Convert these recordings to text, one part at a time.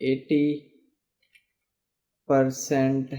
80%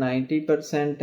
90%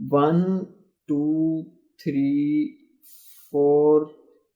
1 2 3 4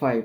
5،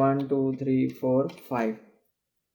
1 2 3 4 5۔